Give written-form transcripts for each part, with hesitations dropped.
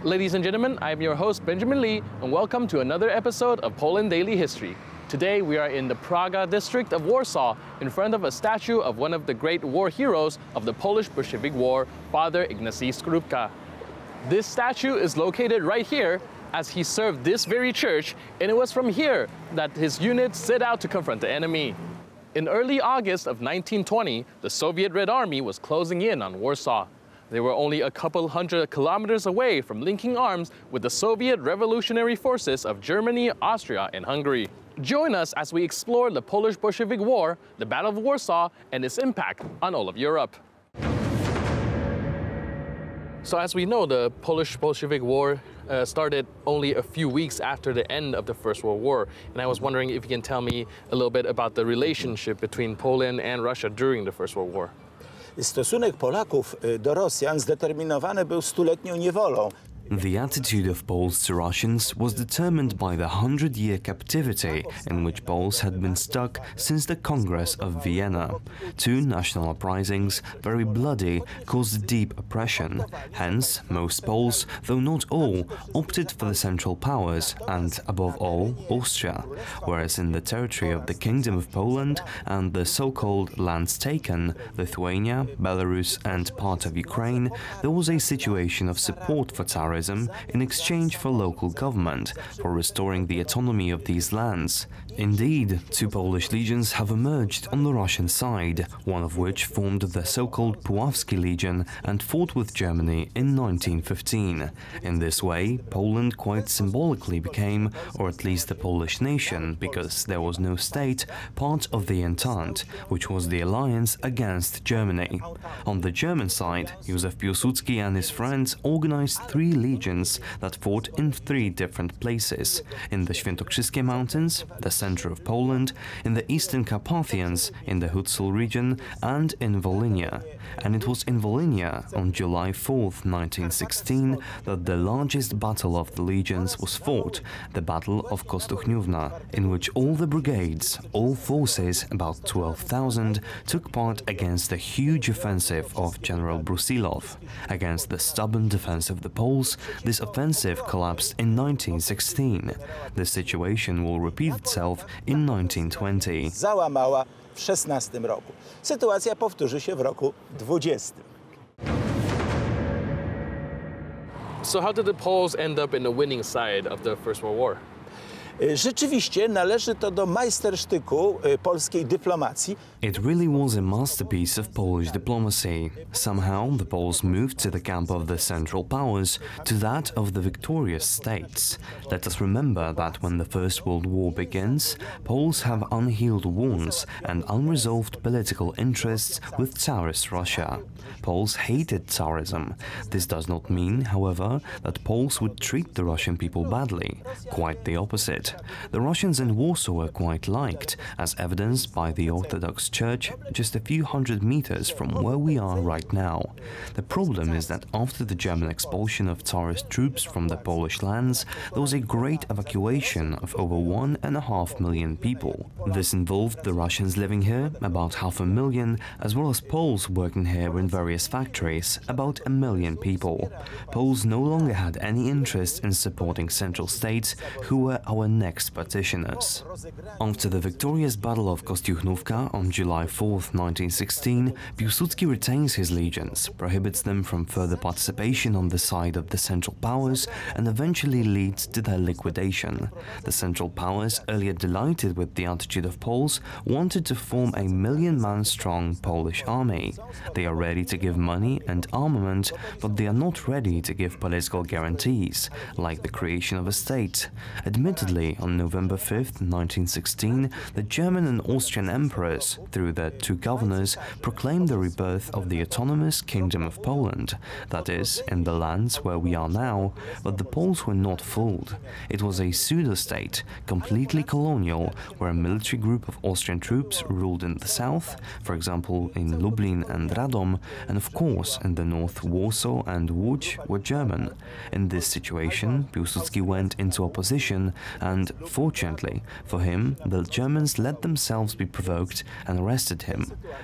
Ladies and gentlemen, I'm your host Benjamin Lee, and welcome to another episode of Poland Daily History. Today we are in the Praga district of Warsaw, in front of a statue of one of the great war heroes of the Polish Bolshevik War, Father Ignacy Skorupka. This statue is located right here, as he served this very church, and it was from here that his unit set out to confront the enemy. In early August of 1920, the Soviet Red Army was closing in on Warsaw. They were only a couple hundred kilometers away from linking arms with the Soviet Revolutionary Forces of Germany, Austria, and Hungary. Join us as we explore the Polish Bolshevik War, the Battle of Warsaw, and its impact on all of Europe. So as we know, the Polish Bolshevik War started only a few weeks after the end of the First World War. And I was wondering if you can tell me a little bit about the relationship between Poland and Russia during the First World War. Stosunek Polaków do Rosjan zdeterminowany był stuletnią niewolą. The attitude of Poles to Russians was determined by the 100-year captivity in which Poles had been stuck since the Congress of Vienna. Two national uprisings, very bloody, caused deep oppression. Hence, most Poles, though not all, opted for the Central Powers and, above all, Austria, whereas in the territory of the Kingdom of Poland and the so-called lands taken, Lithuania, Belarus and part of Ukraine, there was a situation of support for Tsarism in exchange for local government, for restoring the autonomy of these lands. Indeed, two Polish legions have emerged on the Russian side, one of which formed the so-called Puławski Legion and fought with Germany in 1915. In this way, Poland quite symbolically became, or at least the Polish nation, because there was no state, part of the Entente, which was the alliance against Germany. On the German side, Józef Piłsudski and his friends organized three legions that fought in three different places: in the Świętokrzyskie Mountains, the center of Poland, in the Eastern Carpathians, in the Hutzul region, and in Volhynia. And it was in Volhynia, on July 4th, 1916, that the largest battle of the legions was fought, the Battle of Kostuchniówna, in which all the brigades, all forces, about 12,000, took part against the huge offensive of General Brusilov. Against the stubborn defense of the Poles, this offensive collapsed in 1916. The situation will repeat itself in 1920. Załamała w 16 roku. Sytuacja powtórzy się w roku 20. So how did the Poles end up in the winning side of the First World War? Rzeczywiście należy to do majstersztyku polskiej dyplomacji. It really was a masterpiece of Polish diplomacy. Somehow, the Poles moved to the camp of the Central Powers, to that of the victorious states. Let us remember that when the First World War begins, Poles have unhealed wounds and unresolved political interests with Tsarist Russia. Poles hated Tsarism. This does not mean, however, that Poles would treat the Russian people badly. Quite the opposite. The Russians in Warsaw were quite liked, as evidenced by the Orthodox Church just a few hundred meters from where we are right now. The problem is that after the German expulsion of Tsarist troops from the Polish lands, there was a great evacuation of over 1.5 million people. This involved the Russians living here, about 500,000, as well as Poles working here in various factories, about 1 million people. Poles no longer had any interest in supporting Central States, who were our next partitioners. After the victorious Battle of Kostiuchnówka on July 4th, 1916, Piłsudski retains his legions, prohibits them from further participation on the side of the Central Powers, and eventually leads to their liquidation. The Central Powers, earlier delighted with the attitude of Poles, wanted to form a 1 million-man strong Polish army. They are ready to give money and armament, but they are not ready to give political guarantees, like the creation of a state. Admittedly, on November 5th, 1916, the German and Austrian emperors, through their two governors, proclaimed the rebirth of the autonomous Kingdom of Poland, that is, in the lands where we are now, but the Poles were not fooled. It was a pseudo-state, completely colonial, where a military group of Austrian troops ruled in the south, for example in Lublin and Radom, and of course in the north Warsaw and Łódź were German. In this situation, Piłsudski went into opposition and and, fortunately for him, the Germans let themselves be provoked and arrested him.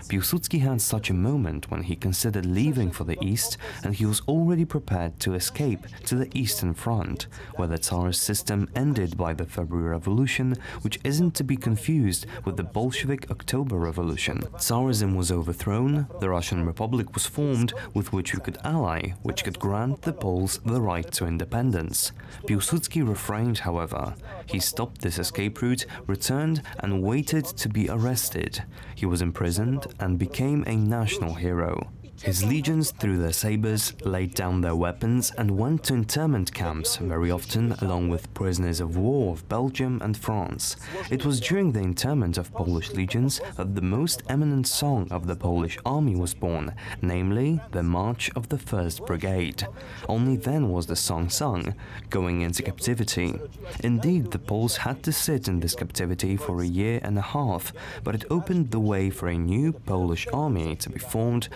Piłsudski had such a moment when he considered leaving for the east, and he was already prepared to escape to the Eastern Front, where the Tsarist system ended by the February Revolution, which isn't to be confused with the Bolshevik October Revolution. Tsarism was overthrown, the Russian Republic was formed, with which we could ally, which could grant the Poles the right to independence. Piłsudski refrained, however. He stopped this escape route, returned and waited to be arrested. He was imprisoned and became a national hero. His legions threw their sabers, laid down their weapons and went to internment camps, very often along with prisoners of war of Belgium and France. It was during the internment of Polish legions that the most eminent song of the Polish army was born, namely the March of the 1st Brigade. Only then was the song sung, going into captivity. Indeed, the Poles had to sit in this captivity for a year and a half, but it opened the way for a new Polish army to be formed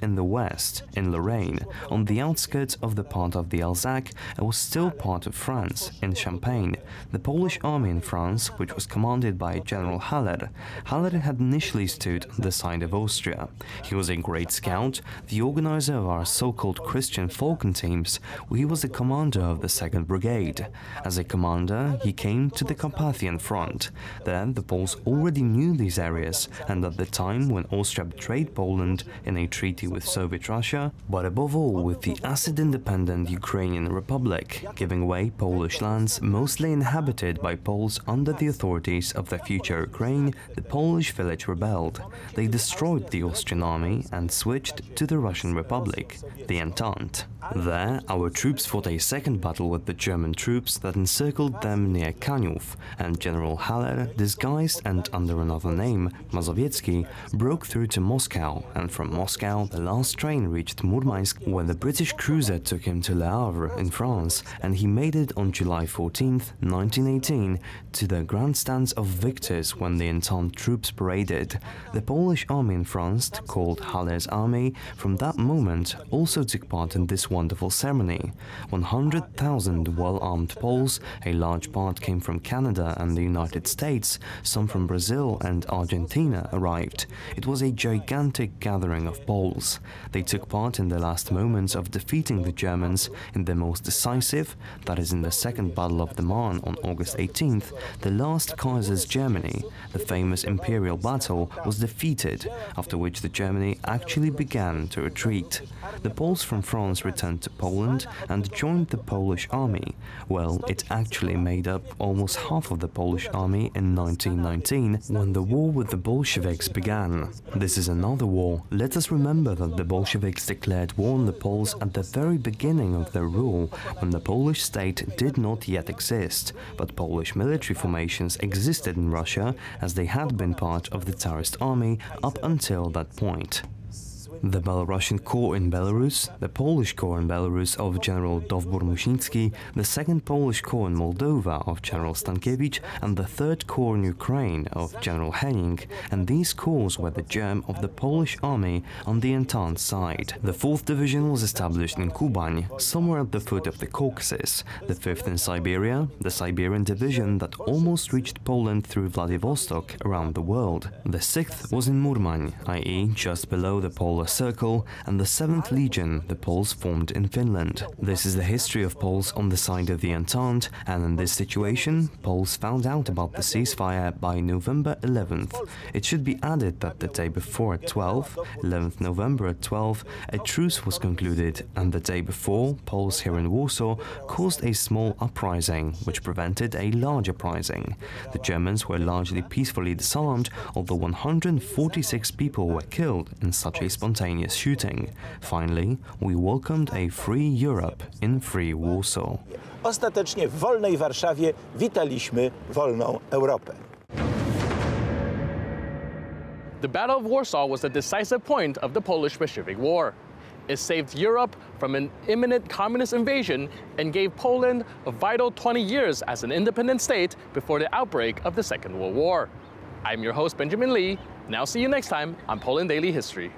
in the west, in Lorraine, on the outskirts of the part of the Alsace, and was still part of France, in Champagne. The Polish army in France, which was commanded by General Haller. Haller had initially stood on the side of Austria. He was a great scout, the organizer of our so-called Christian Falcon teams. He was the commander of the 2nd Brigade. As a commander, he came to the Carpathian Front. There, the Poles already knew these areas, and at the time when Austria betrayed Poland in a treaty with Soviet Russia, but above all with the acid-independent Ukrainian Republic, giving away Polish lands mostly inhabited by Poles under the authorities of the future Ukraine, the Polish village rebelled. They destroyed the Austrian army and switched to the Russian Republic, the Entente. There, our troops fought a second battle with the German troops that encircled them near Kaniów, and General Haller, disguised and under another name, Mazowiecki, broke through to Moscow, and from Moscow the last train reached Murmansk, where the British cruiser took him to Le Havre in France, and he made it on July 14, 1918, to the grandstands of victors when the Entente troops paraded. The Polish army in France, called Haller's army, from that moment also took part in this wonderful ceremony. 100,000 well-armed Poles, a large part came from Canada and the United States, some from Brazil and Argentina arrived. It was a gigantic gathering of Poles. They took part in the last moments of defeating the Germans in the most decisive, that is in the Second Battle of the Marne on August 18th, the last Kaiser's Germany, the famous Imperial Battle, was defeated, after which the Germany actually began to retreat. The Poles from France returned to Poland and joined the Polish army. Well, it actually made up almost half of the Polish army in 1919, when the war with the Bolsheviks began. This is another war. Let us remember that the Bolsheviks declared war on the Poles at the very beginning of their rule, when the Polish state did not yet exist, but Polish military formations existed in Russia, as they had been part of the Tsarist army up until that point. The Belarusian Corps in Belarus, the Polish Corps in Belarus of General Dowbor-Muśnicki, the 2nd Polish Corps in Moldova of General Stankiewicz, and the 3rd Corps in Ukraine of General Henning, and these corps were the germ of the Polish army on the Entente side. The 4th Division was established in Kuban, somewhere at the foot of the Caucasus, the 5th in Siberia, the Siberian Division that almost reached Poland through Vladivostok around the world. The 6th was in Murman, i.e. just below the Polar Circle, and the 7th Legion the Poles formed in Finland. This is the history of Poles on the side of the Entente, and in this situation, Poles found out about the ceasefire by November 11th. It should be added that the day before at 11th November at 12, a truce was concluded, and the day before, Poles here in Warsaw caused a small uprising, which prevented a large uprising. The Germans were largely peacefully disarmed, although 146 people were killed in such a spontaneous shooting. Finally, we welcomed a free Europe in free Warsaw. Ostatecznie w wolnej Warszawie witaliśmy wolną Europę. The Battle of Warsaw was the decisive point of the Polish-Bolshevik War. It saved Europe from an imminent communist invasion and gave Poland a vital 20 years as an independent state before the outbreak of the Second World War. I'm your host, Benjamin Lee. Now see you next time on Poland Daily History.